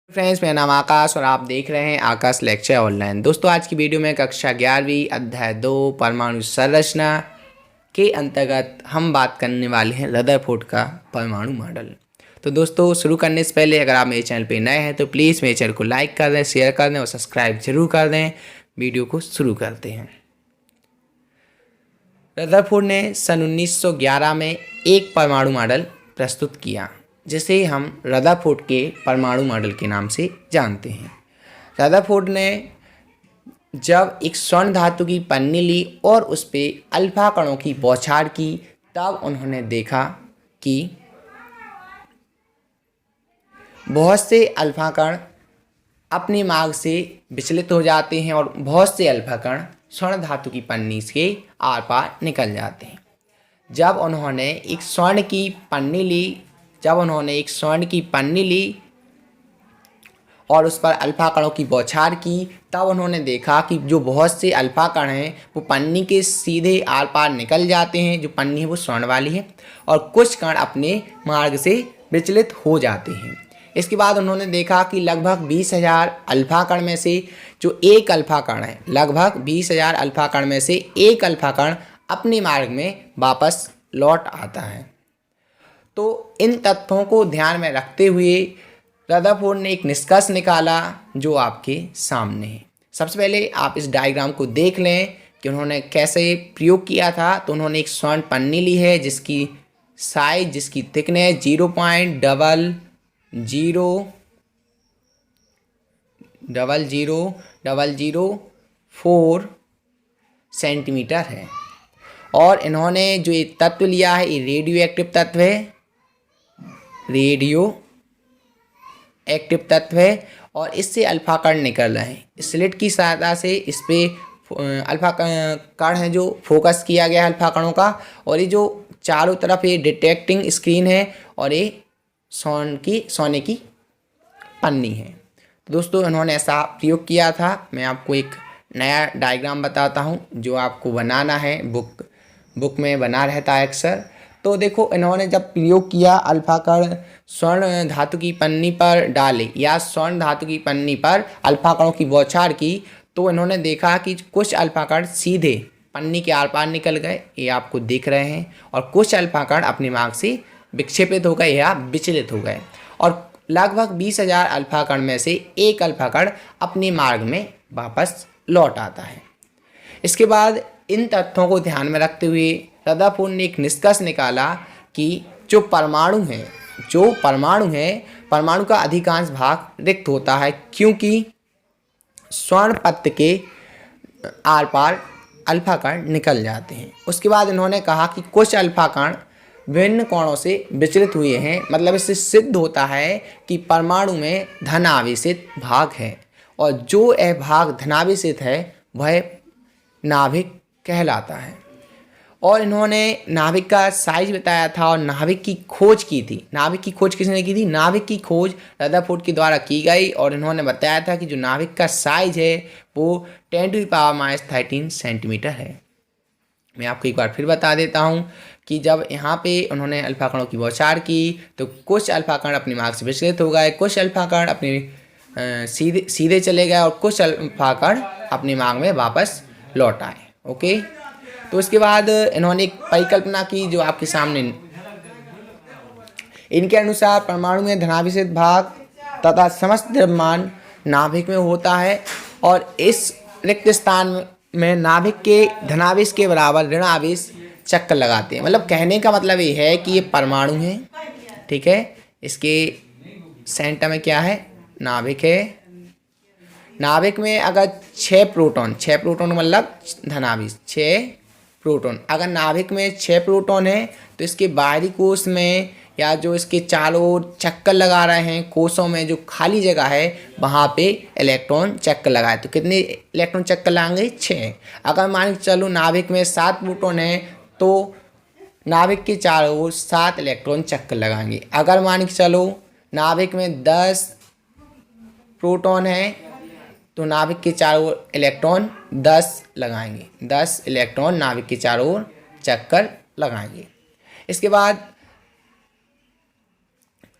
Friends, मेरा नाम आकाश और आप देख रहे हैं आकाश लेक्चर ऑनलाइन। दोस्तों, आज की वीडियो में कक्षा 11वीं अध्याय 2 परमाणु संरचना के अंतर्गत हम बात करने वाले हैं रदरफोर्ड का परमाणु मॉडल। तो दोस्तों, शुरू करने से पहले अगर आप मेरे चैनल पर नए हैं तो प्लीज़ मेरे चैनल को लाइक कर दें, शेयर कर दें और सब्सक्राइब जरूर कर दें। वीडियो को शुरू करते हैं। रदरफोर्ड ने सन 1911 में एक परमाणु मॉडल प्रस्तुत किया जिसे हम रदरफोर्ड के परमाणु मॉडल के नाम से जानते हैं। रदरफोर्ड ने जब एक स्वर्ण धातु की पन्नी ली और उस पर अल्फा कणों की बौछार की, तब उन्होंने देखा कि बहुत से अल्फा कण अपने मार्ग से विचलित हो जाते हैं और बहुत से अल्फा कण स्वर्ण धातु की पन्नी के आर पार निकल जाते हैं। जब उन्होंने एक स्वर्ण की पन्नी ली और उस पर अल्फा कणों की बौछार की, तब उन्होंने देखा कि जो बहुत से अल्फा कण हैं वो पन्नी के सीधे आर पार निकल जाते हैं। जो पन्नी है वो स्वर्ण वाली है और कुछ कण अपने मार्ग से विचलित हो जाते हैं। इसके बाद उन्होंने देखा कि लगभग 20,000 अल्फा कण में से जो एक अल्फा कण है, लगभग 20,000 अल्फा कण में से एक अल्फा कण अपने मार्ग में वापस लौट आता है। तो इन तथ्यों को ध्यान में रखते हुए रदरफोर्ड ने एक निष्कर्ष निकाला जो आपके सामने है। सबसे पहले आप इस डायग्राम को देख लें कि उन्होंने कैसे प्रयोग किया था। तो उन्होंने एक स्वर्ण पन्नी ली है जिसकी साइज, जिसकी थिकनेस 0.000004 सेंटीमीटर है और इन्होंने जो ये तत्व लिया है ये रेडियो एक्टिव तत्व है और इससे अल्फा कण निकल रहे हैं। स्लिट की सहायता से इस पे अल्फा कण है जो फोकस किया गया है अल्फा कणों का, और ये जो चारों तरफ ये डिटेक्टिंग स्क्रीन है और ये सोने की पन्नी है। तो दोस्तों, इन्होंने ऐसा प्रयोग किया था। मैं आपको एक नया डायग्राम बताता हूँ जो आपको बनाना है, बुक में बना रहता है अक्सर। तो देखो, इन्होंने जब प्रयोग किया अल्फा कण स्वर्ण धातु की पन्नी पर डाले या स्वर्ण धातु की पन्नी पर अल्फा कणों की बौछार की, तो इन्होंने देखा कि कुछ अल्फा कण सीधे पन्नी के आर पार निकल गए, ये आपको दिख रहे हैं, और कुछ अल्फा कण अपने मार्ग से विक्षेपित हो गए या विचलित हो गए, और लगभग 20,000 अल्फा कण में से एक अल्फा कण अपने मार्ग में वापस लौट आता है। इसके बाद इन तथ्यों को ध्यान में रखते हुए रदरफोर्ड ने एक निष्कर्ष निकाला कि जो परमाणु है, परमाणु का अधिकांश भाग रिक्त होता है क्योंकि स्वर्ण पत्र के आर पार अल्फा कण निकल जाते हैं। उसके बाद इन्होंने कहा कि कुछ अल्फा कण विभिन्न कोणों से विचलित हुए हैं, मतलब इससे सिद्ध होता है कि परमाणु में धन आवेशित भाग है और जो यह भाग धनावेशित है वह नाभिक कहलाता है। और इन्होंने नाभिक का साइज बताया था और नाभिक की खोज की थी। नाभिक की खोज किसने की थी? नाभिक की खोज रदरफोर्ड के द्वारा की गई और इन्होंने बताया था कि जो नाभिक का साइज है वो 10⁻³ सेंटीमीटर है। मैं आपको एक बार फिर बता देता हूँ कि जब यहाँ पे उन्होंने अल्फा कणों की बौछार की तो कुछ अल्फा कण अपने मार्ग से विचलित हो गए, कुछ अल्फा कण अपने सीधे चले गए और कुछ अल्फा कण अपने मार्ग में वापस लौट आए। ओके, तो इसके बाद इन्होंने एक परिकल्पना की जो आपके सामने। इनके अनुसार परमाणु में धनावेशित भाग तथा समस्त द्रव्यमान नाभिक में होता है और इस रिक्त स्थान में नाभिक के धनावेश के बराबर ऋण आवेश चक्कर लगाते हैं। मतलब कहने का मतलब ये है कि ये परमाणु है, ठीक है। इसके सेंटर में क्या है? नाभिक है। नाभिक में अगर 6 प्रोटॉन मतलब धनावेश 6 प्रोटॉन, अगर नाभिक में 6 प्रोटॉन है तो इसके बाहरी कोश में या जो इसके चारों ओर चक्कर लगा रहे हैं कोशों में जो खाली जगह है वहाँ पे इलेक्ट्रॉन चक्कर लगाए। तो कितने इलेक्ट्रॉन चक्कर लगाएंगे? 6। अगर मान के चलो नाभिक में 7 प्रोटॉन है तो नाभिक के चारों ओर 7 इलेक्ट्रॉन चक्कर लगाएंगे। अगर मान के चलो नाभिक में 10 प्रोटॉन है तो नाभिक के चारों ओर इलेक्ट्रॉन 10 लगाएंगे, 10 इलेक्ट्रॉन नाभिक के चारों ओर चक्कर लगाएंगे। इसके बाद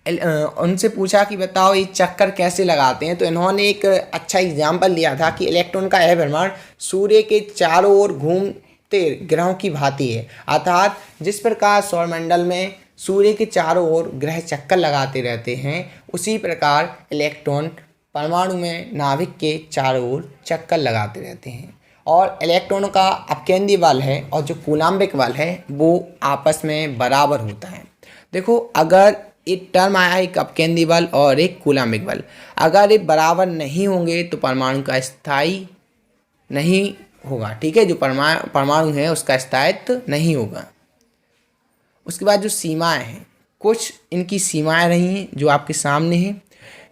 उनसे पूछा कि बताओ ये चक्कर कैसे लगाते हैं, तो इन्होंने एक अच्छा एग्जाम्पल लिया था कि इलेक्ट्रॉन का यह भ्रमण सूर्य के चारों ओर घूमते ग्रहों की भांति है। अर्थात जिस प्रकार सौरमंडल में सूर्य के चारों ओर ग्रह चक्कर लगाते रहते हैं, उसी प्रकार इलेक्ट्रॉन परमाणु में नाभिक के चारों ओर चक्कर लगाते रहते हैं। और इलेक्ट्रॉनों का अपकेंद्रीय बल है और जो कूलाम्बिक बल है वो आपस में बराबर होता है। देखो, अगर एक टर्म आया एक अपकेंद्रीय बल और एक कूलाम्बिक बल, अगर ये बराबर नहीं होंगे तो परमाणु का स्थायी नहीं होगा। ठीक है, जो परमाणु है उसका स्थायित्व नहीं होगा। उसके बाद जो सीमाएं हैं, कुछ इनकी सीमाएं रही हैं जो आपके सामने हैं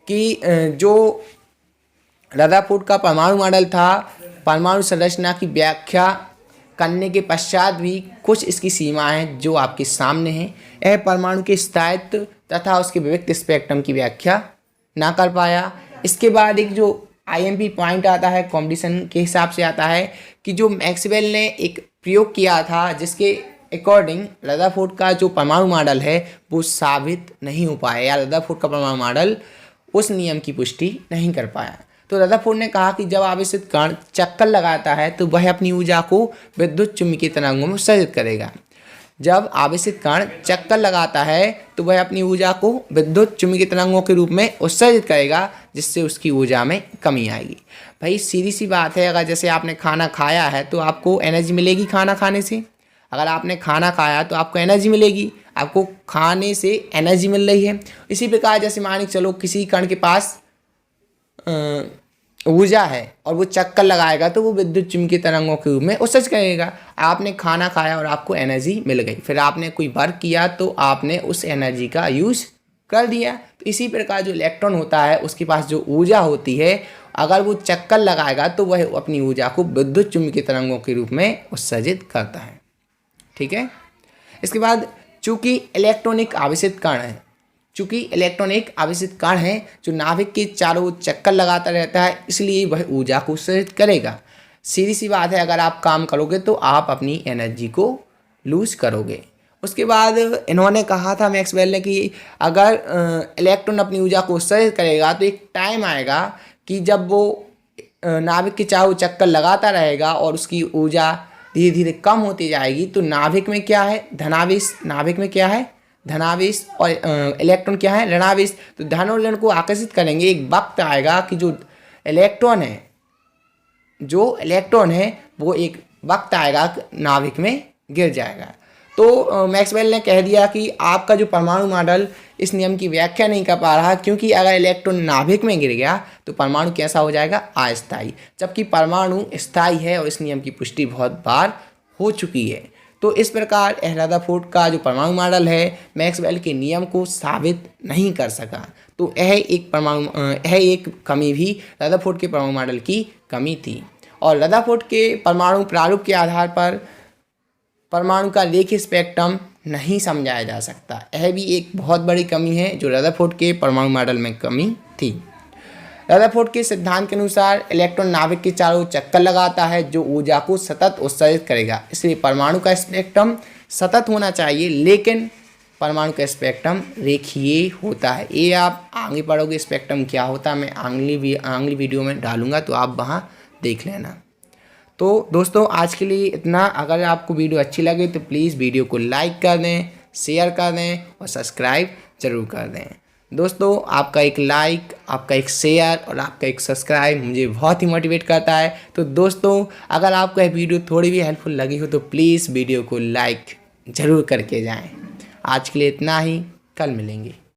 कि जो रदरफोर्ड का परमाणु मॉडल था, परमाणु संरचना की व्याख्या करने के पश्चात भी कुछ इसकी सीमाएं हैं जो आपके सामने हैं। यह परमाणु के स्थायित्व तथा उसके विविक्त स्पेक्ट्रम की व्याख्या ना कर पाया। इसके बाद एक जो IMP पॉइंट आता है, कॉम्पिटिशन के हिसाब से आता है कि जो मैक्सवेल ने एक प्रयोग किया था जिसके अकॉर्डिंग रदरफोर्ड का जो परमाणु मॉडल है वो साबित नहीं हो पाया, या रदरफोर्ड का परमाणु मॉडल उस नियम की पुष्टि नहीं कर पाया। तो रदरफोर्ड ने कहा कि जब आवेशित कण चक्कर लगाता है तो वह अपनी ऊर्जा को विद्युत चुम्बकीय तरंगों में उत्सर्जित करेगा। जब आवेशित कण चक्कर लगाता है तो वह अपनी ऊर्जा को विद्युत चुम्बकीय तरंगों के रूप में उत्सर्जित करेगा, जिससे उसकी ऊर्जा में कमी आएगी। भाई सीधी सी बात है, अगर जैसे आपने खाना खाया है तो आपको एनर्जी मिलेगी खाना खाने से। अगर आपने खाना खाया तो आपको एनर्जी मिलेगी, आपको खाने से एनर्जी मिल रही है। इसी प्रकार जैसे मान के चलो किसी कण के पास ऊर्जा है और वो चक्कर लगाएगा तो वो विद्युत चुम्बकीय तरंगों के रूप में उत्सर्जित करेगा। आपने खाना खाया और आपको एनर्जी मिल गई, फिर आपने कोई वर्क किया तो आपने उस एनर्जी का यूज़ कर दिया। तो इसी प्रकार जो इलेक्ट्रॉन होता है उसके पास जो ऊर्जा होती है, अगर वो चक्कर लगाएगा तो वह अपनी ऊर्जा को विद्युत चुम्बकीय तरंगों के रूप में उत्सर्जित करता है। ठीक है, इसके बाद चूंकि इलेक्ट्रॉन एक आवेशित कण है, चूंकि इलेक्ट्रॉन एक आवेशित कण है जो नाभिक के चारों ओर चक्कर लगाता रहता है, इसलिए वह ऊर्जा को उत्सर्जित करेगा। सीधी सी बात है, अगर आप काम करोगे तो आप अपनी एनर्जी को लूज करोगे। उसके बाद इन्होंने कहा था मैक्सवेल ने कि अगर इलेक्ट्रॉन अपनी ऊर्जा को उत्सर्जित करेगा तो एक टाइम आएगा कि जब वो नाभिक के चारों चक्कर लगाता रहेगा और उसकी ऊर्जा धीरे धीरे कम होती जाएगी, तो नाभिक में क्या है धनावेश, नाभिक में क्या है धनावेश और इलेक्ट्रॉन क्या है ऋणावेश। तो धन और ऋण को आकर्षित करेंगे। एक वक्त आएगा कि जो इलेक्ट्रॉन है वो एक वक्त आएगा नाभिक में गिर जाएगा। तो मैक्सवेल ने कह दिया कि आपका जो परमाणु मॉडल इस नियम की व्याख्या नहीं कर पा रहा, क्योंकि अगर इलेक्ट्रॉन नाभिक में गिर गया तो परमाणु कैसा हो जाएगा अस्थायी, जबकि परमाणु स्थायी है और इस नियम की पुष्टि बहुत बार हो चुकी है। तो इस प्रकार रदरफोर्ड का जो परमाणु मॉडल है मैक्सवेल के नियम को साबित नहीं कर सका। तो यह एक कमी भी रदरफोर्ड के परमाणु मॉडल की कमी थी। और रदरफोर्ड के परमाणु प्रारूप के आधार पर परमाणु का रेखीय स्पेक्ट्रम नहीं समझाया जा सकता। यह भी एक बहुत बड़ी कमी है जो रदरफोर्ड के परमाणु मॉडल में कमी थी। रदरफोर्ड के सिद्धांत के अनुसार इलेक्ट्रॉन नाभिक के चारों ओर चक्कर लगाता है जो ऊर्जा को सतत उत्सर्जित करेगा, इसलिए परमाणु का स्पेक्ट्रम सतत होना चाहिए, लेकिन परमाणु का स्पेक्ट्रम रेखीय होता है। ये आप आगे पढ़ोगे स्पेक्ट्रम क्या होता है, मैं अगली वीडियो में डालूंगा, तो आप वहाँ देख लेना। तो दोस्तों आज के लिए इतना। अगर आपको वीडियो अच्छी लगे तो प्लीज़ वीडियो को लाइक कर दें, शेयर कर दें और सब्सक्राइब ज़रूर कर दें। दोस्तों आपका एक लाइक, आपका एक शेयर और आपका एक सब्सक्राइब मुझे बहुत ही मोटिवेट करता है। तो दोस्तों अगर आपको यह वीडियो थोड़ी भी हेल्पफुल लगी हो तो प्लीज़ वीडियो को लाइक ज़रूर करके जाएं। आज के लिए इतना ही, कल मिलेंगे।